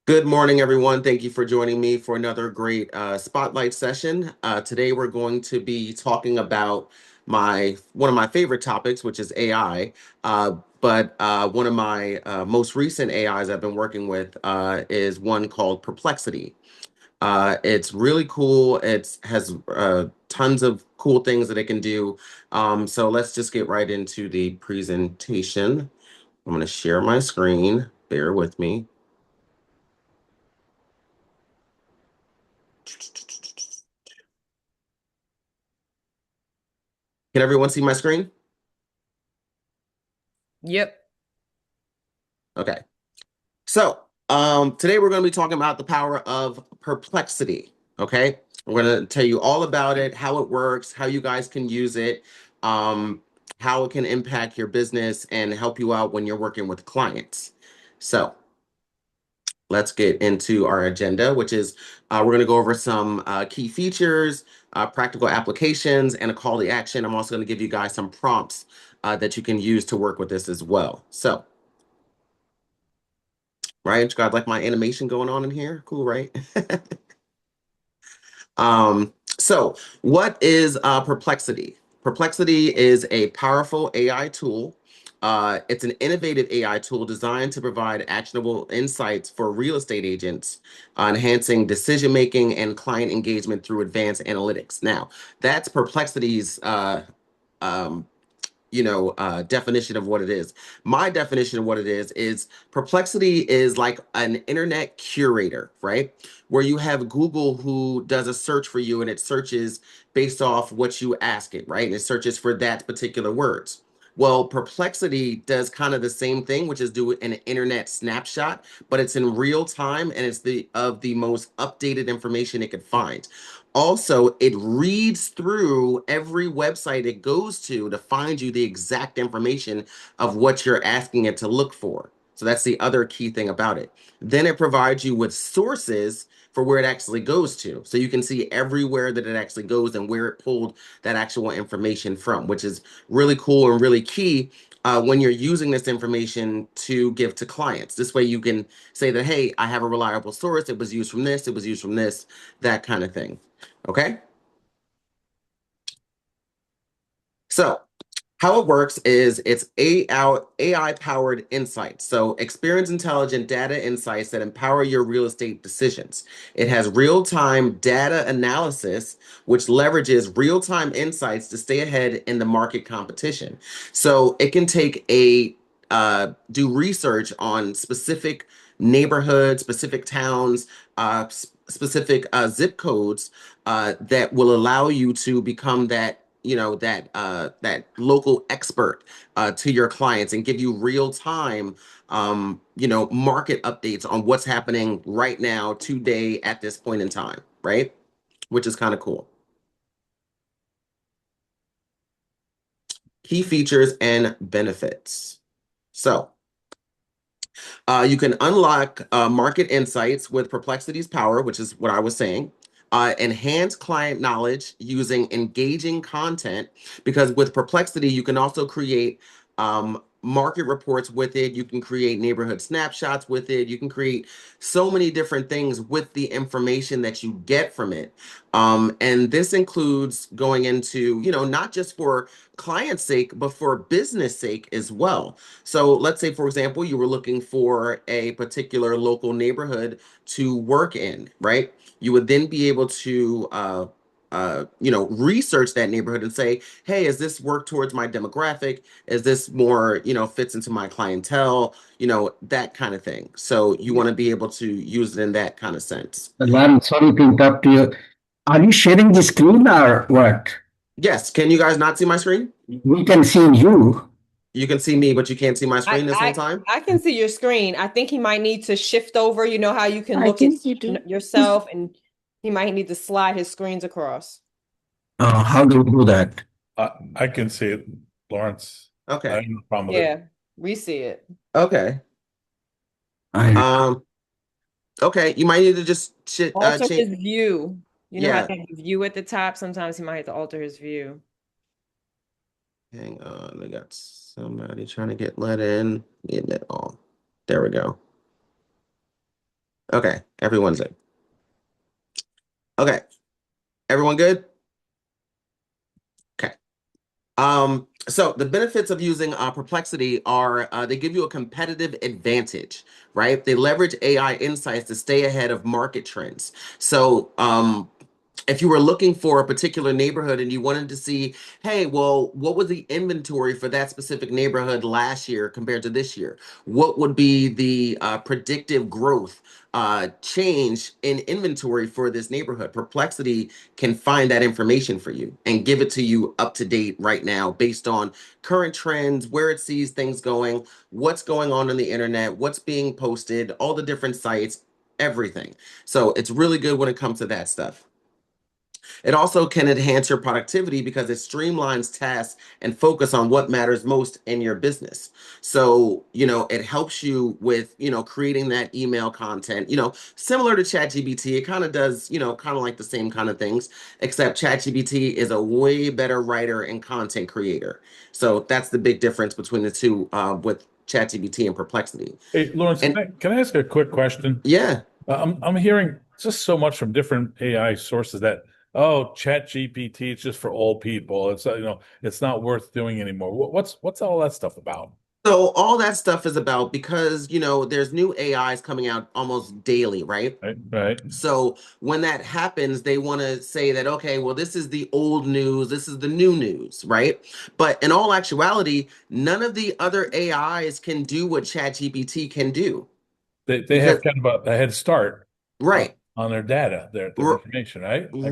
Good morning, everyone. Thank you for joining me for another great spotlight session. Today, we're going to be talking about one of my favorite topics, which is AI. But one of my most recent AIs I've been working with is one called Perplexity. It's really cool. It has tons of cool things that it can do. So let's just get right into the presentation. I'm going to share my screen. Bear with me. Can everyone see my screen? Yep. Okay. So, today we're going to be talking about the power of perplexity. Okay. We're going to tell you all about it, how it works, how you guys can use it, um, how it can impact your business and help you out when you're working with clients. So, let's get into our agenda, which is we're going to go over some key features, practical applications, and a call to action. I'm also going to give you guys some prompts that you can use to work with this as well. So, right? You got like my animation going on in here. Cool, right? So what is Perplexity? Perplexity is a powerful AI tool. It's an innovative AI tool designed to provide actionable insights for real estate agents, enhancing decision making and client engagement through advanced analytics. Now, that's Perplexity's um, definition of what it is. My definition of what it is Perplexity is like an internet curator, right? Where you have Google who does a search for you and it searches based off what you ask it, right? And it searches for that particular words. Well, Perplexity does kind of the same thing, which is do an internet snapshot, but it's in real time and it's the most updated information it could find. Also, it reads through every website it goes to find you the exact information of what you're asking it to look for. So that's the other key thing about it. Then it provides you with sources for where it actually goes to. So you can see everywhere that it actually goes and where it pulled that actual information from, which is really cool and really key when you're using this information to give to clients. This way you can say that, hey, I have a reliable source. It was used from this, it was used from this, that kind of thing. Okay. So how it works is it's AI powered insights. So experience intelligent data insights that empower your real estate decisions. It has real time data analysis, which leverages real time insights to stay ahead in the market competition. So it can take do research on specific neighborhoods, specific towns, specific zip codes that will allow you to become that local expert to your clients and give you real time market updates on what's happening right now today at this point in time, right? Which is kind of cool. Key features and benefits. So you can unlock market insights with Perplexity's power, which is what I was saying. Enhance client knowledge using engaging content, because with Perplexity, you can also create market reports with it. You can create neighborhood snapshots with it. You can create so many different things with the information that you get from it. And this includes going into, not just for client's sake, but for business sake as well. So let's say, for example, you were looking for a particular local neighborhood to work in, right? You would then be able to, research that neighborhood and say, hey, is this work towards my demographic? Is this more, fits into my clientele? That kind of thing. So you want to be able to use it in that kind of sense. Well, I'm sorry to interrupt you. Are you sharing the screen or what? Yes. Can you guys not see my screen? We can see you. You can see me, but you can't see my I, screen this whole I time? I can see your screen. I think he might need to shift over. You know how you can I look at think you do. yourself, and he might need to slide his screens across. How do we do that? I can see it, Lawrence. I Okay. have no problem with it. Yeah, we see it. Okay. I, Um, okay. You might need to just Alter change. his view. You know how Yeah. to have the view at the top? Sometimes he might have to alter his view. Hang on, I got somebody trying to get let in. Getting it all. There we go. Okay, everyone's in. Okay, everyone good? Okay. So the benefits of using Perplexity are they give you a competitive advantage, right? They leverage AI insights to stay ahead of market trends. So if you were looking for a particular neighborhood and you wanted to see, hey, well, what was the inventory for that specific neighborhood last year compared to this year? What would be the predictive growth change in inventory for this neighborhood? Perplexity can find that information for you and give it to you up to date right now based on current trends, where it sees things going, what's going on the internet, what's being posted, all the different sites, everything. So it's really good when it comes to that stuff. It also can enhance your productivity because it streamlines tasks and focus on what matters most in your business. So, it helps you with, creating that email content, similar to ChatGPT. It kind of does, kind of like the same kind of things, except ChatGPT is a way better writer and content creator. So that's the big difference between the two with ChatGPT and Perplexity. Hey, Lawrence, And can I ask a quick question? yeah. I'm hearing just so much from different AI sources that, oh, Chat GPT, it's just for old people. It's it's not worth doing anymore. What's all that stuff about? So all that stuff is about because, there's new AIs coming out almost daily, right? Right, right. So when that happens, they want to say that, okay, well, this is the old news, this is the new news, right? But in all actuality, none of the other AIs can do what ChatGPT can do They because, have kind of a head start right, on their data, their r- information, right? Okay.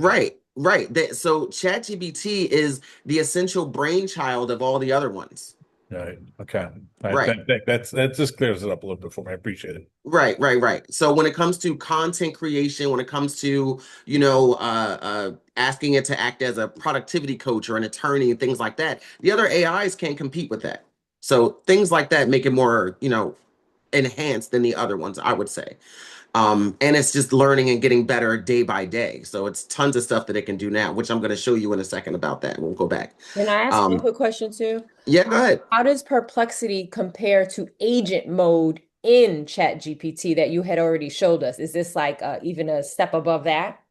right. So ChatGPT is the essential brainchild of all the other ones. Right. Okay. All right. Right. That just clears it up a little bit for me. I appreciate it. Right. So when it comes to content creation, when it comes to, asking it to act as a productivity coach or an attorney and things like that, the other AIs can't compete with that. So things like that make it more, enhanced than the other ones, I would say. And it's just learning and getting better day by day. So it's tons of stuff that it can do now, which I'm going to show you in a second about that. We'll go back. Can I ask one Um, quick question too? yeah, go ahead. How does Perplexity compare to agent mode in ChatGPT that you had already showed us? Is this like even a step above that?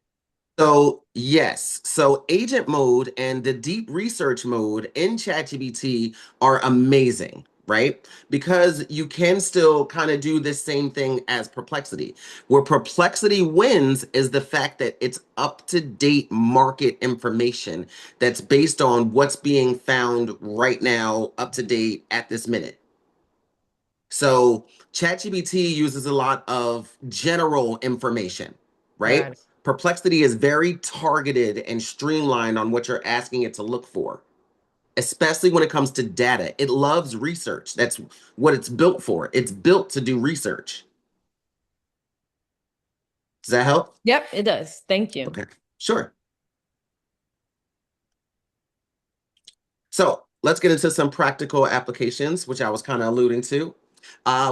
So, yes. So, agent mode and the deep research mode in ChatGPT are amazing, right? Because you can still kind of do this same thing as Perplexity. Where Perplexity wins is the fact that it's up to date market information that's based on what's being found right now, up to date at this minute. So ChatGPT uses a lot of general information, Got right? it. Perplexity is very targeted and streamlined on what you're asking it to look for, especially when it comes to data. It loves research. That's what it's built for. It's built to do research. Does that help? Yep, it does. Thank you. Okay, sure. So let's get into some practical applications, which I was kind of alluding to,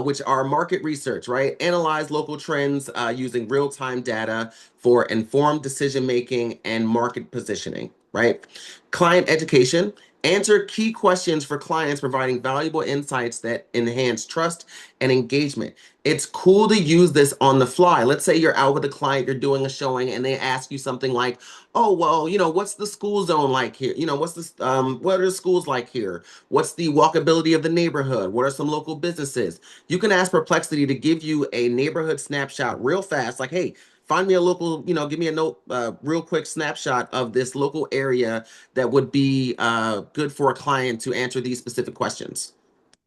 which are market research, right? Analyze local trends using real-time data for informed decision making and market positioning, right? Client education. Answer key questions for clients, providing valuable insights that enhance trust and engagement. It's cool to use this on the fly. Let's say you're out with a client, you're doing a showing, and they ask you something like, oh, well, what's the school zone like here? What are the schools like here? What's the walkability of the neighborhood? What are some local businesses? You can ask Perplexity to give you a neighborhood snapshot real fast, like, hey, find me a local, give me a note, real quick snapshot of this local area that would be good for a client to answer these specific questions.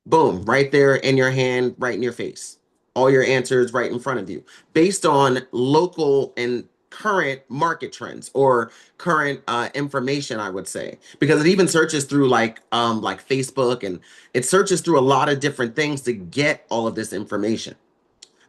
Boom, right there in your hand, right in your face. All your answers right in front of you, based on local and current market trends or current information, I would say, because it even searches through like Facebook, and it searches through a lot of different things to get all of this information.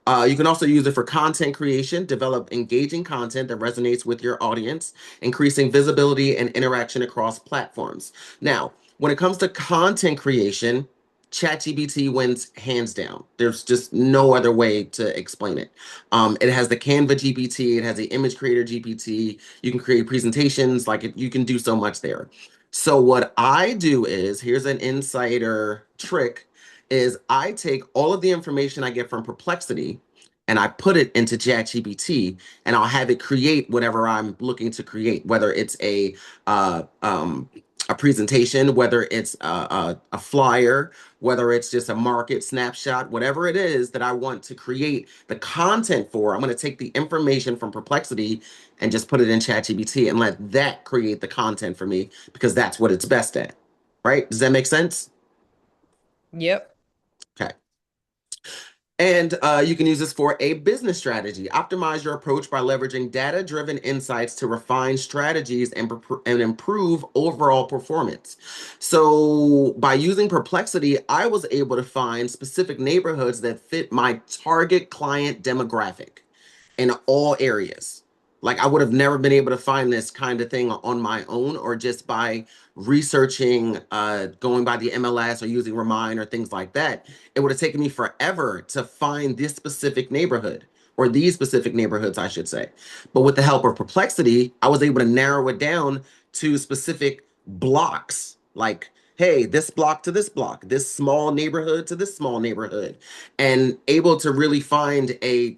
You can also use it for content creation, develop engaging content that resonates with your audience, increasing visibility and interaction across platforms. Now, when it comes to content creation, ChatGPT wins hands down. There's just no other way to explain it. It has the Canva GPT, it has the image creator GPT. You can create presentations, you can do so much there. So what I do is, here's an insider trick, is I take all of the information I get from Perplexity and I put it into ChatGPT, and I'll have it create whatever I'm looking to create, whether it's a presentation, whether it's a flyer, whether it's just a market snapshot, whatever it is that I want to create the content for. I'm going to take the information from Perplexity and just put it in ChatGPT and let that create the content for me because that's what it's best at. Right? Does that make sense? Yep. Okay. And you can use this for a business strategy. Optimize your approach by leveraging data-driven insights to refine strategies and improve overall performance. So by using Perplexity, I was able to find specific neighborhoods that fit my target client demographic in all areas. Like I would have never been able to find this kind of thing on my own or just by researching, going by the MLS or using Remind or things like that. It would have taken me forever to find this specific neighborhood or these specific neighborhoods, I should say. But with the help of Perplexity, I was able to narrow it down to specific blocks. Like, hey, this block to this block, this small neighborhood to this small neighborhood, and able to really find a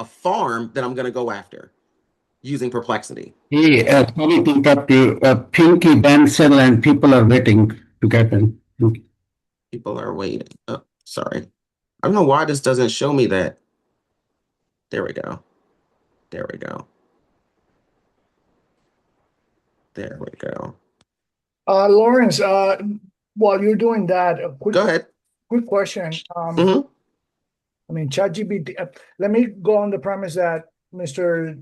farm that I'm going to go after using Perplexity. Hey, sorry to interrupt you. Pinky, Denzel, and people are waiting to get in. People are waiting. Oh, sorry. I don't know why this doesn't show me that. There we go. There we go. There we go. Lawrence, while you're doing that, a Go ahead. quick question. Mhm. I mean, ChatGPT, let me go on the premise that Mr.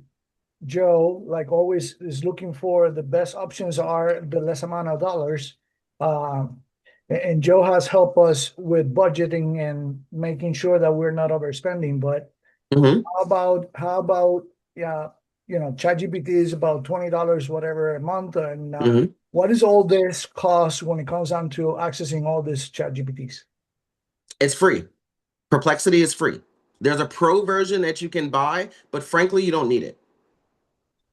Joe, like always, is looking for the best options are the less amount of dollars. And Joe has helped us with budgeting and making sure that we're not overspending. But Mhm. how about yeah, ChatGPT is about $20 whatever a month, and Mhm. what is all this cost when it comes down to accessing all these ChatGPTs? It's free. Perplexity is free. There's a pro version that you can buy, but frankly, you don't need it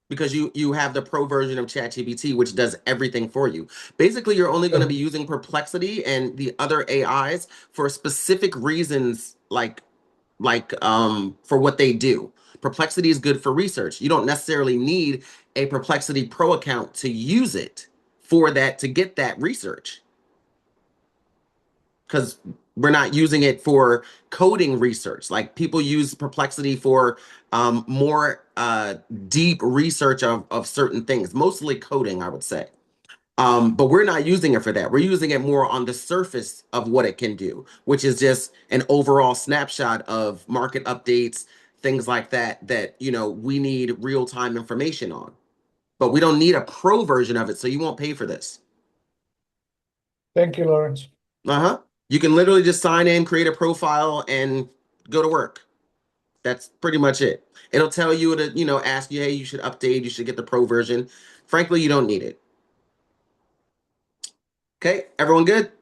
because you have the pro version of ChatGPT, which does everything for you. Basically, you're only going to be using Perplexity and the other AIs for specific reasons, for what they do. Perplexity is good for research. You don't necessarily need a Perplexity Pro account to use it for that to get that research because we're not using it for coding research. Like people use Perplexity for more deep research of certain things, mostly coding, I would say. But we're not using it for that. We're using it more on the surface of what it can do, which is just an overall snapshot of market updates, things like that, we need real-time information on. But we don't need a pro version of it, so you won't pay for this. Thank you, Lawrence. Uh-huh. You can literally just sign in, create a profile, and go to work. That's pretty much it. It'll tell you to, ask you, hey, you should update, you should get the pro version. Frankly, you don't need it. Okay, everyone good?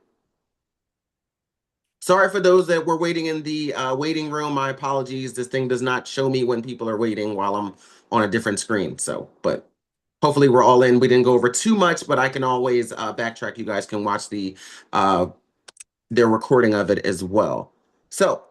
Sorry for those that were waiting in the waiting room. My apologies. This thing does not show me when people are waiting while I'm on a different screen. So, but hopefully we're all in. We didn't go over too much, but I can always backtrack. You guys can watch their recording of it as well. So,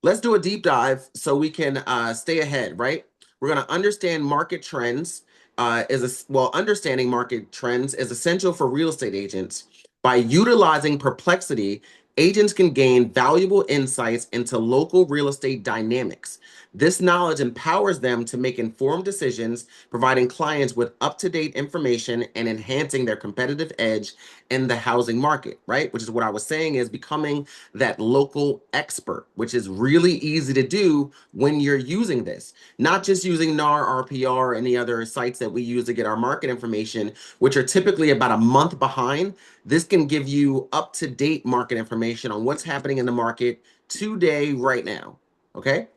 let's do a deep dive so we can stay ahead, right? We're going to understand market trends. Understanding market trends is essential for real estate agents. By utilizing Perplexity, agents can gain valuable insights into local real estate dynamics. This knowledge empowers them to make informed decisions, providing clients with up-to-date information and enhancing their competitive edge in the housing market, right? Which is what I was saying is becoming that local expert, which is really easy to do when you're using this. Not just using NAR, RPR, or any other sites that we use to get our market information, which are typically about a month behind. This can give you up-to-date market information on what's happening in the market today, right now, okay?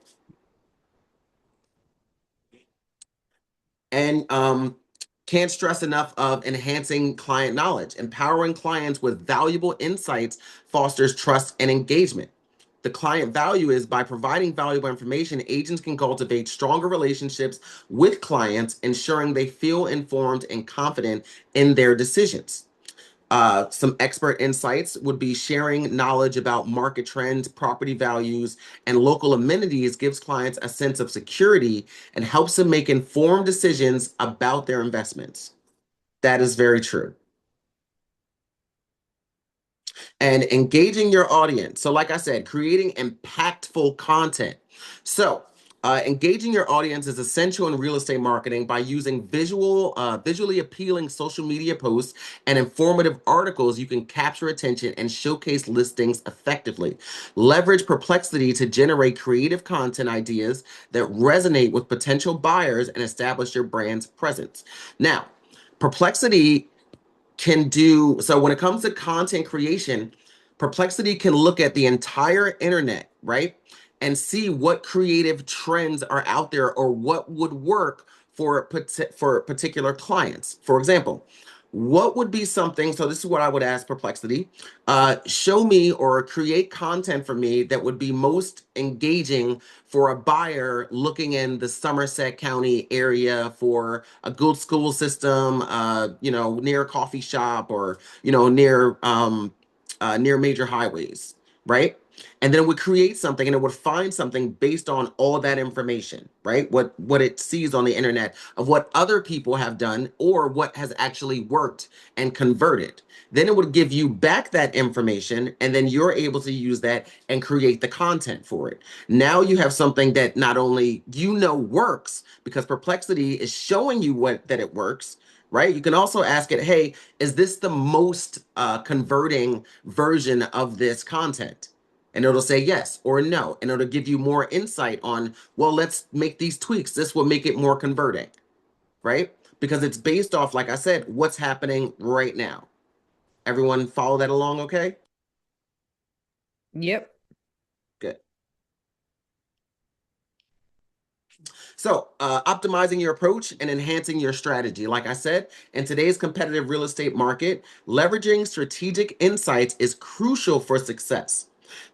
And can't stress enough of enhancing client knowledge. Empowering clients with valuable insights fosters trust and engagement. The client value is by providing valuable information, agents can cultivate stronger relationships with clients, ensuring they feel informed and confident in their decisions. Some expert insights would be sharing knowledge about market trends, property values, and local amenities gives clients a sense of security and helps them make informed decisions about their investments. That is very true. And engaging your audience. So, like I said, creating impactful content. So, engaging your audience is essential in real estate marketing by using visually appealing social media posts and informative articles. You can capture attention and showcase listings effectively. Leverage Perplexity to generate creative content ideas that resonate with potential buyers and establish your brand's presence. Now, Perplexity can do so when it comes to content creation. Perplexity can look at the entire internet, right, and see what creative trends are out there or what would work for particular clients. For example, what would be something, so this is what I would ask Perplexity, show me or create content for me that would be most engaging for a buyer looking in the Somerset County area for a good school system, near a coffee shop or, near major highways, right? And then it would create something and it would find something based on all that information, right? What it sees on the internet of what other people have done or what has actually worked and converted. Then it would give you back that information and then you're able to use that and create the content for it. Now you have something that not only works because Perplexity is showing you that it works, right? You can also ask it, hey, is this the most converting version of this content? And it'll say yes or no. And it'll give you more insight on, well, let's make these tweaks. This will make it more converting, right? Because it's based off, like I said, what's happening right now. Everyone follow that along, okay? Yep. Good. So, optimizing your approach and enhancing your strategy. Like I said, in today's competitive real estate market, leveraging strategic insights is crucial for success.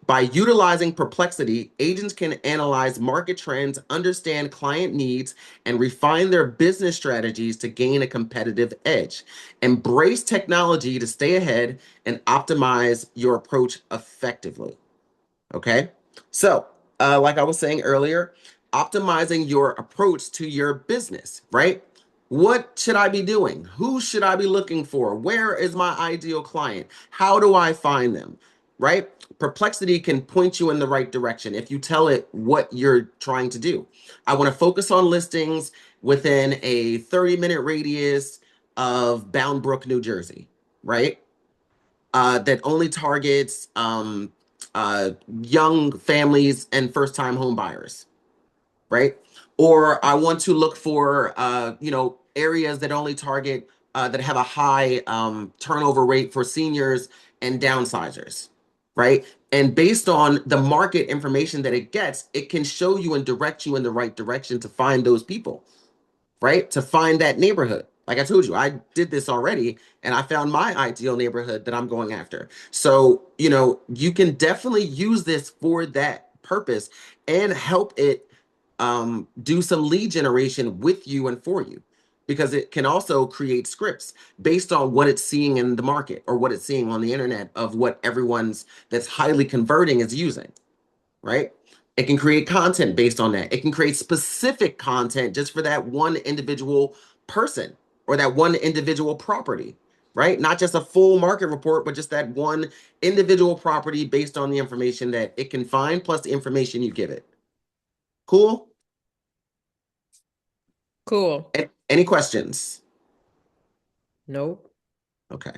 By utilizing Perplexity, agents can analyze market trends, understand client needs, and refine their business strategies to gain a competitive edge. Embrace technology to stay ahead and optimize your approach effectively. Okay. So, like I was saying earlier, optimizing your approach to your business, right? What should I be doing? Who should I be looking for? Where is my ideal client? How do I find them? Right? Perplexity can point you in the right direction if you tell it what you're trying to do. I want to focus on listings within a 30-minute radius of Bound Brook, New Jersey, right? That only targets uh, young families and first-time home buyers, right? Or I want to look for areas that only target that have a high turnover rate for seniors and downsizers, right? And based on the market information that it gets, it can show you and direct you in the right direction to find those people, right? To find that neighborhood. Like I told you, I did this already and I found my ideal neighborhood that I'm going after. So, you can definitely use this for that purpose and help it do some lead generation with you and for you because it can also create scripts based on what it's seeing in the market or what it's seeing on the internet of what everyone's that's highly converting is using, right? It can create content based on that. It can create specific content just for that one individual person or that one individual property, right? Not just a full market report, but just that one individual property based on the information that it can find plus the information you give it. Cool? Cool. Any questions? Nope. Okay.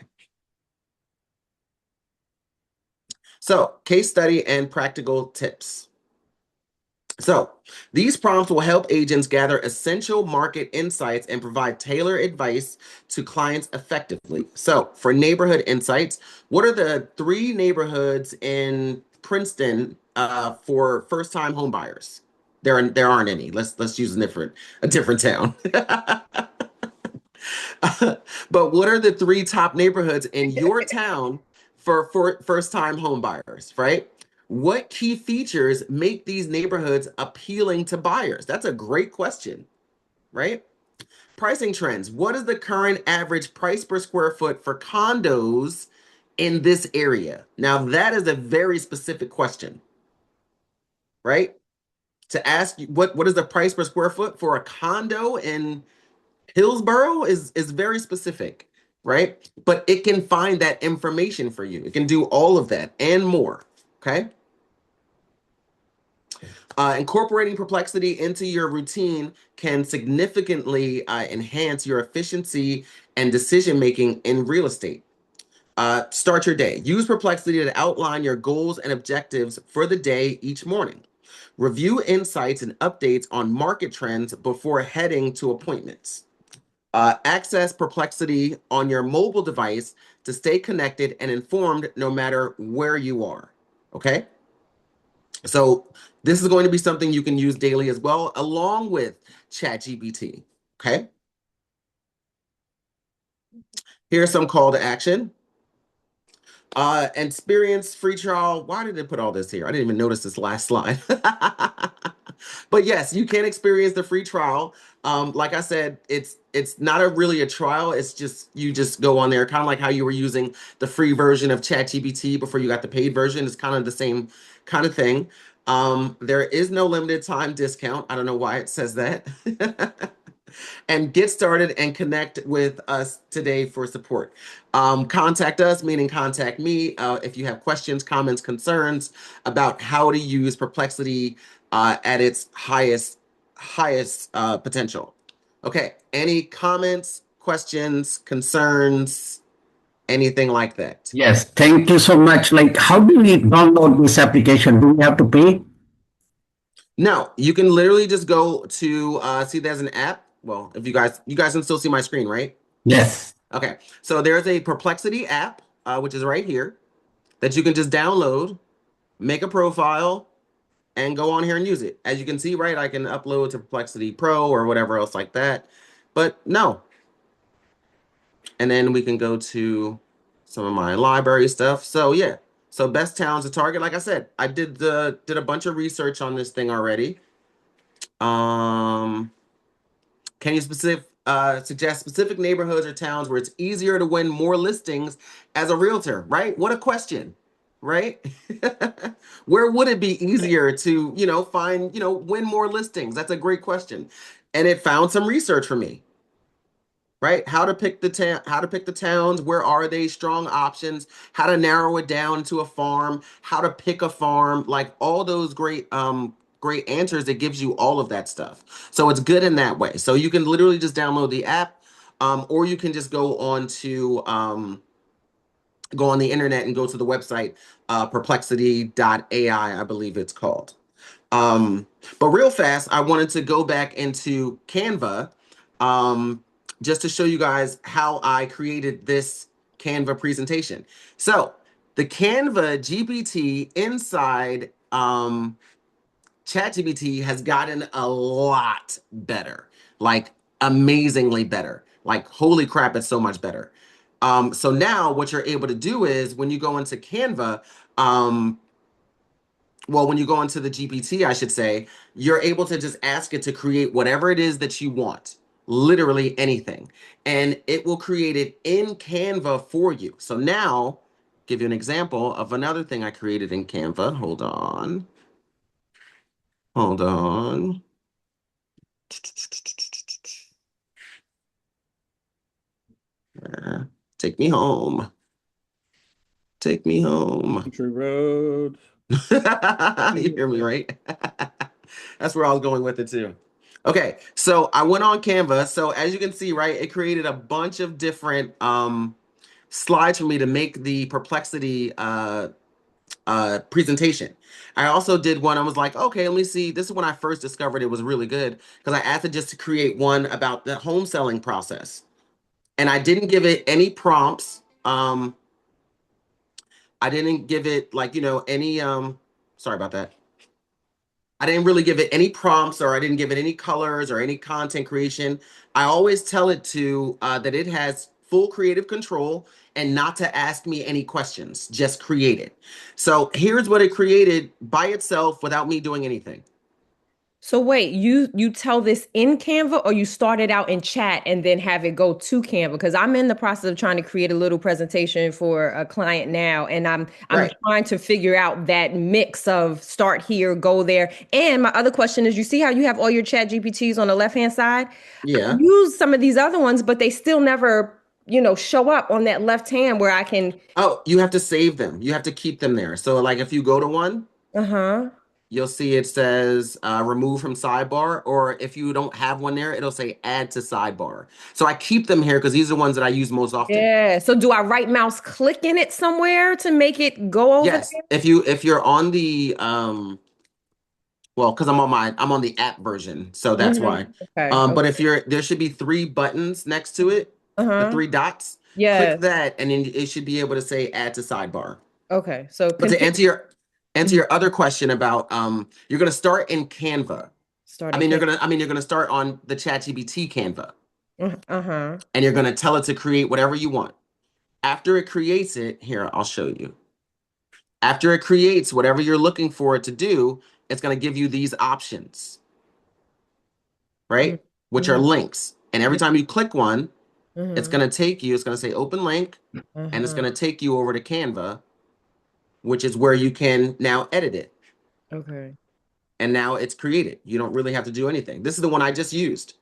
So, case study and practical tips. So, these prompts will help agents gather essential market insights and provide tailored advice to clients effectively. So, for neighborhood insights, what are the 3 neighborhoods in Princeton for first-time home buyers? There aren't any. Let's use a different town. But what are the 3 top neighborhoods in your town for first-time home buyers, right? What key features make these neighborhoods appealing to buyers? That's a great question, right? Pricing trends. What is the current average price per square foot for condos in this area? Now, that is a very specific question, right? To ask you what is the price per square foot for a condo in Hillsborough is very specific, right? But it can find that information for you. It can do all of that and more, okay? Incorporating Perplexity into your routine can significantly enhance your efficiency and decision making in real estate. Start your day. Use Perplexity to outline your goals and objectives for the day each morning. Review insights and updates on market trends before heading to appointments. Access Perplexity on your mobile device to stay connected and informed no matter where you are. Okay? So this is going to be something you can use daily as well, along with ChatGPT. Okay? Here's some call to action. Experience free trial. Why did they put all this here? I didn't even notice this last slide. But yes, you can experience the free trial. Like I said, it's not really a trial. It's just you just go on there, kind of like how you were using the free version of ChatGPT before you got the paid version. It's kind of the same kind of thing. There is no limited time discount. I don't know why it says that. And get started and connect with us today for support. Contact us, meaning contact me, if you have questions, comments, concerns about how to use Perplexity at its highest potential. Okay, any comments, questions, concerns, anything like that? Yes, thank you so much. Like, how do we download this application? Do we have to pay? No, you can literally just go to see there's an app. Well, if you guys can still see my screen, right? Yes. Okay, so there's a Perplexity app, which is right here, that you can just download, make a profile, and go on here and use it. As you can see, right, I can upload to Perplexity Pro or whatever else like that. But no. And then we can go to some of my library stuff. So yeah, so best towns to target. Like I said, I did a bunch of research on this thing already. Can you suggest specific neighborhoods or towns where it's easier to win more listings as a realtor, right? What a question, right? Where would it be easier to, find, win more listings? That's a great question. And it found some research for me, right? How to pick the towns, where are they, strong options, how to narrow it down to a farm, how to pick a farm, like all those great answers. It gives you all of that stuff. So it's good in that way. So you can literally just download the app, or you can just go on the internet and go to the website, perplexity.ai, I believe it's called. But real fast, I wanted to go back into Canva, just to show you guys how I created this Canva presentation. So the Canva GPT inside ChatGPT has gotten a lot better, like amazingly better. Like, holy crap, it's so much better. So now what you're able to do is when you go into Canva, when you go into the GPT, I should say, you're able to just ask it to create whatever it is that you want, literally anything. And it will create it in Canva for you. So now, give you an example of another thing I created in Canva. Hold on. Hold on. Take me home. Take me home. Country road. You hear me, right? That's where I was going with it too. Okay, so I went on Canva. So as you can see, right, it created a bunch of different slides for me to make the Perplexity presentation. I also did one. I was like, okay, let me see. This is when I first discovered it was really good because I asked it just to create one about the home selling process, and I didn't give it any prompts. I didn't give it like, any sorry about that. I didn't really give it any prompts, or I didn't give it any colors or any content creation. I always tell it to that it has full creative control and not to ask me any questions, just create it. So here's what it created by itself without me doing anything. So wait, you tell this in Canva or you start it out in chat and then have it go to Canva? Because I'm in the process of trying to create a little presentation for a client now, and I'm Right. trying to figure out that mix of start here, go there. And my other question is, you see how you have all your chat GPTs on the left-hand side? I Yeah. use some of these other ones, but they still never, show up on that left hand where I can, Oh, you have to save them. You have to keep them there. So like if you go to one, uh-huh. you'll see it says remove from sidebar, or if you don't have one there, it'll say add to sidebar. So I keep them here because these are the ones that I use most often. Yeah. So do I right mouse click in it somewhere to make it go over Yes, if you're on the well, because I'm on the app version, so there? that's why. Okay. But Okay. if there should be three buttons next to it, the Uh-huh. three dots. Click Yes. that, and then it should be able to say add to sidebar. Okay. So But to continue. answer Mhm. your other question about you're gonna start in Canva. Starting camp. You're gonna start on the ChatGPT Canva, Uh-huh. and you're gonna tell it to create whatever you want. After it creates it, here, I'll show you. After it creates whatever you're looking for it to do, it's gonna give you these options, right? Which are Mm-hmm. links. And every time you click one, it's Mm-hmm. gonna take you, it's gonna say open link, and it's Uh-huh. gonna take you over to Canva, which is where you can now edit it. Okay. And now it's created. You don't really have to do anything. This is the one I just used.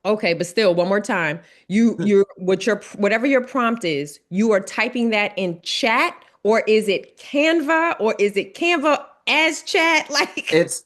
Okay, but still, one more time. Whatever your prompt is, you are typing that in chat, or is it Canva, or is it Canva as chat? Like, It's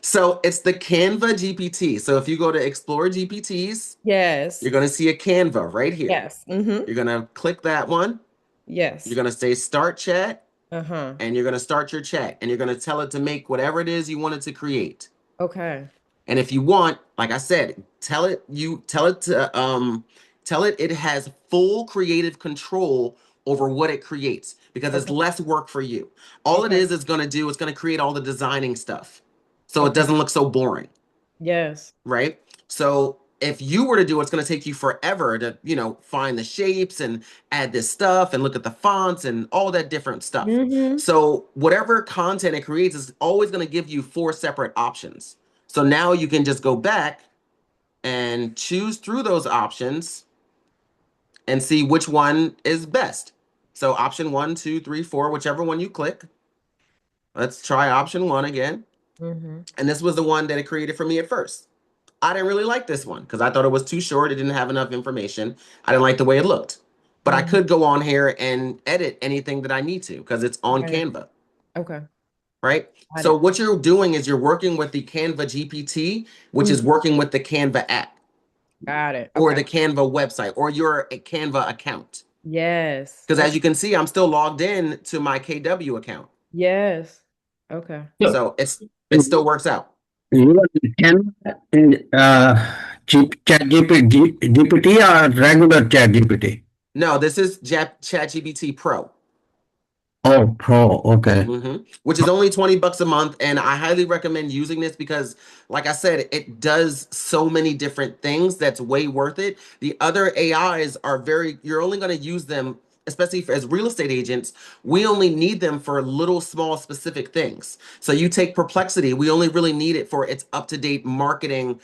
so it's the Canva GPT. So if you go to Explore GPTs, yes. you're going to see a Canva right here. Yes. Mm-hmm. You're going to click that one. You're Yes. going to say start chat, Uh-huh. and you're going to start your chat, and you're going to tell it to make whatever it is you want it to create. Okay. And if you want, like I said, tell it it has full creative control over what it creates because it's Okay. less work for you. All it Okay. is going to do, it's going to create all the designing stuff. So it Okay. doesn't look so boring, Yes. right? So if you were to do it, it's going to take you forever to, find the shapes and add this stuff and look at the fonts and all that different stuff. Mm-hmm. So whatever content it creates is always going to give you four separate options. So now you can just go back and choose through those options and see which one is best. So option 1, 2, 3, 4, whichever one you click. Let's try option 1 again. Mm-hmm. And this was the one that it created for me at first. I didn't really like this one because I thought it was too short. It didn't have enough information. I didn't like the way it looked. But I Mm-hmm. could go on here and edit anything that I need to because it's on Right. Canva, Okay. right? Got So it. what you're doing is you're working with the Canva GPT, which is Mhm. working with the Canva app Got it. or Okay. the Canva website or your Canva account. Yes. Because Okay. as you can see, I'm still logged in to my KW account. Yes. Okay. So, So it still works out. you can GPT or regular chat GPT? No, this is ChatGPT Pro. Oh, Pro. Okay. Which is only $20 a month. And I highly recommend using this because, like I said, it does so many different things that's way worth it. The other AIs are you're only going to use them, especially as real estate agents. We only need them for little, small, specific things. So you take Perplexity, we only really need it for its up-to-date marketing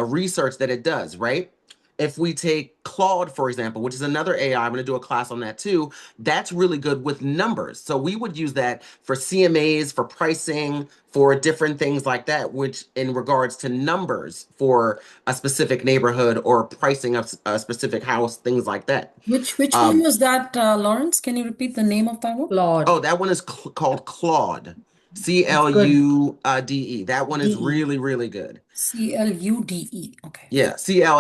research that it does, right? If we take Claude, for example, which is another AI, I'm going to do a class on that too. That's really good with numbers. So we would use that for CMAs, for pricing, for different things like that, which in regards to numbers for a specific neighborhood or pricing of a specific house, things like that. Which one was that, Lawrence? Can you repeat the name of that one? Lord. Oh, that one is called Claude. It's good. CLUDE. That one is DE. really, really good. CLUDE. Okay. Yeah,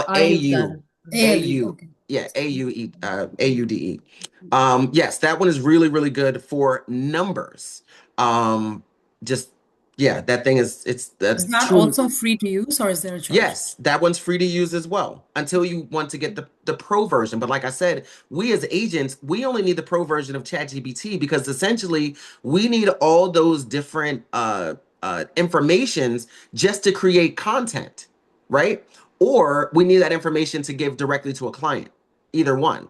I use that. ALU. Okay. Yeah, AUDE. Yes, that one is really, really good for numbers. Just yeah, that thing Is that's that true. also free to use or is there a charge? Yes, that one's free to use as well until you want to get the pro version. But like I said, we as agents, we only need the pro version of ChatGPT because essentially we need all those different informations just to create content, right? Or we need that information to give directly to a client. Either one.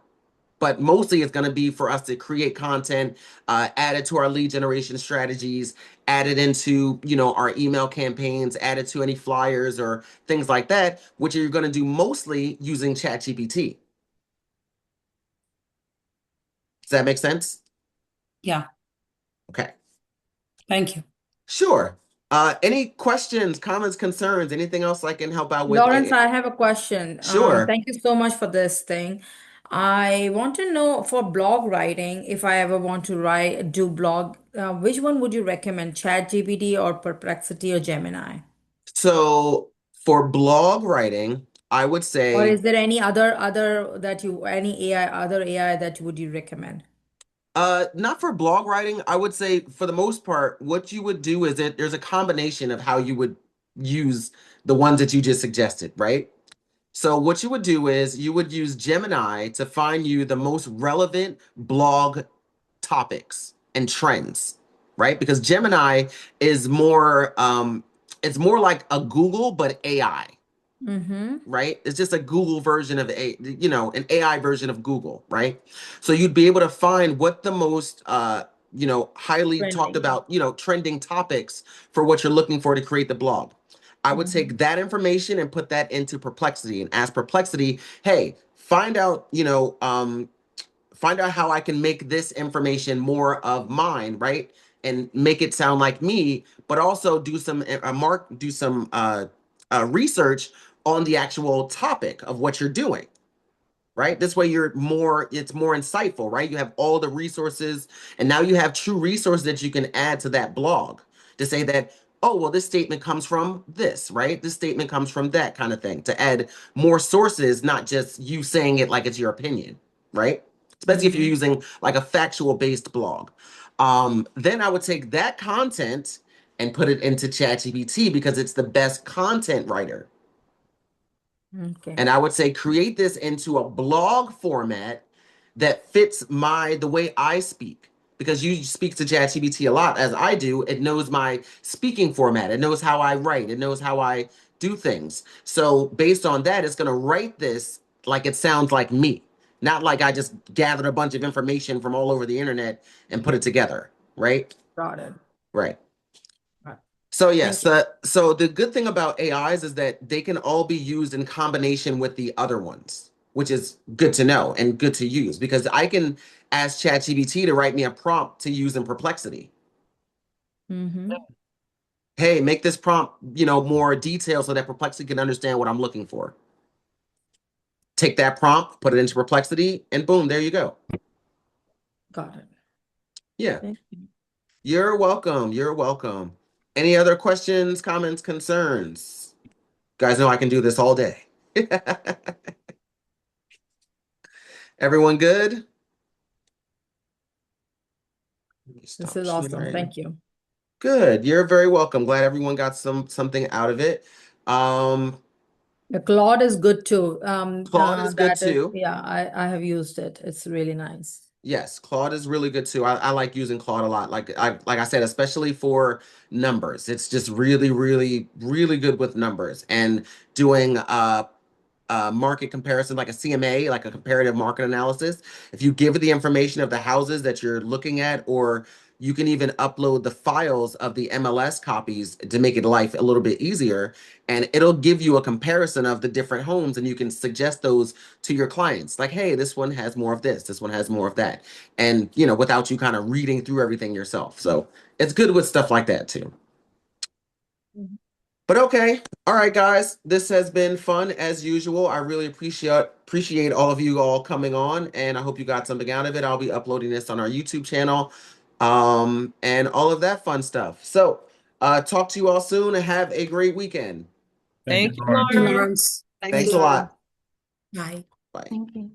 but mostly it's going to be for us to create content, add it to our lead generation strategies, add it into, our email campaigns, add it to any flyers or things like that, which you're going to do mostly using ChatGPT. Does that make sense? Yeah, Okay. thank you. Sure. Any questions, comments, concerns, anything else I can help out with? Lawrence, I have a question. Sure. Thank you so much for this thing. I want to know for blog writing, if I ever want to do blog, which one would you recommend, ChatGPT or Perplexity or Gemini? So for blog writing, I would Or say is there any other that any AI, other AI that would you recommend? not for blog writing. I would say for the most part, what you would do is that there's a combination of how you would use the ones that you just suggested, right? So what you would do is you would use Gemini to find you the most relevant blog topics and trends, right? Because Gemini is more it's more like a Google but AI, Mm-hmm. right? It's just a Google version of an AI version of Google, right? So you'd be able to find what the most highly talked Trending. about, trending topics for what you're looking for to create the blog. I would Mm-hmm. take that information and put that into Perplexity and ask Perplexity, hey, find out how I can make this information more of mine, right? And make it sound like me, but also do some research on the actual topic of what you're doing, right? This way it's more insightful, right? You have all the resources, and now you have true resources that you can add to that blog to say that, oh, well, this statement comes from this, right? This statement comes from that kind of thing, to add more sources, not just you saying it like it's your opinion, right? Especially if you're Mm-hmm. using like a factual based blog. Then I would take that content and put it into ChatGPT because it's the best content writer. Okay. And I would say create this into a blog format that fits the way I speak. Because you speak to ChatGPT a lot, as I do. It knows my speaking format. It knows how I write. It knows how I do things. So based on that, it's going to write this like it sounds like me, not like I just gathered a bunch of information from all over the internet and put it together. Right? Got it. Right. Right. So yes, Thank you. so the good thing about AIs is that they can all be used in combination with the other ones, which is good to know and good to use because I can ask ChatGPT to write me a prompt to use in Perplexity. Mm-hmm. Hey, make this prompt, more detailed so that Perplexity can understand what I'm looking for. Take that prompt, put it into Perplexity, and boom, there you go. Got it. Yeah, Thank you. you're welcome. You're welcome. Any other questions, comments, concerns? You guys know I can do this all day. Everyone good? Let me This stop is awesome. sharing. Thank you. Good. You're very welcome. Glad everyone got something out of it. Um, The Claude is good too. Claude is good That is, too. yeah, I have used it. It's really nice. Yes, Claude is really good too. I like using Claude a lot. Like I said, especially for numbers. It's just really, really, really good with numbers and doing market comparison, like a CMA, like a comparative market analysis. If you give it the information of the houses that you're looking at, or you can even upload the files of the MLS copies to make it life a little bit easier, and it'll give you a comparison of the different homes, and you can suggest those to your clients. Like, hey, this one has more of this one has more of that, and without you kind of reading through everything yourself. So it's good with stuff like that too. Mhm. But okay. All right, guys. This has been fun as usual. I really appreciate all of you all coming on, and I hope you got something out of it. I'll be uploading this on our YouTube channel, and all of that fun stuff. So, talk to you all soon and have a great weekend. Thank Thank you, you, Lawrence. Thank you, Lauren. Lawrence. Thank Thanks you. a lot. Bye. Bye. Thank you.